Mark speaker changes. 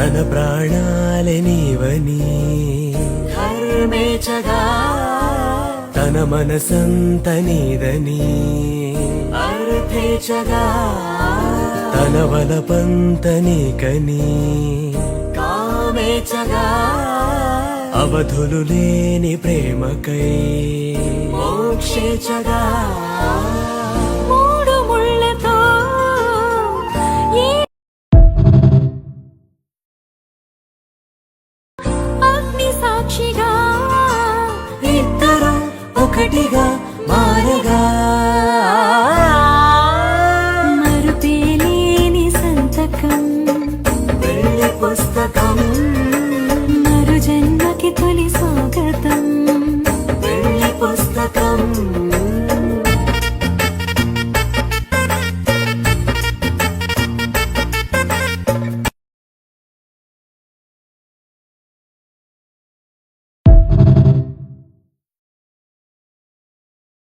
Speaker 1: తన ప్రాణాలే నీవని
Speaker 2: ధర్మేచగా
Speaker 1: తన మనసంత నీదని
Speaker 2: అర్థేచగా
Speaker 1: తన వలపంత నీకని
Speaker 2: కామేచగా
Speaker 1: అవధులు లేని ప్రేమకై
Speaker 2: మోక్షేచగా
Speaker 3: మూడు ముళ్ళతో అగ్ని సాక్షిగా
Speaker 2: ఇద్దరు ఒకటిగా మారగా
Speaker 3: మరుపేలేని సంతకం
Speaker 2: పెళ్లి పుస్తకం
Speaker 3: మరు జన్మకి తొలి స్వాగతం
Speaker 2: పెళ్లి పుస్తకం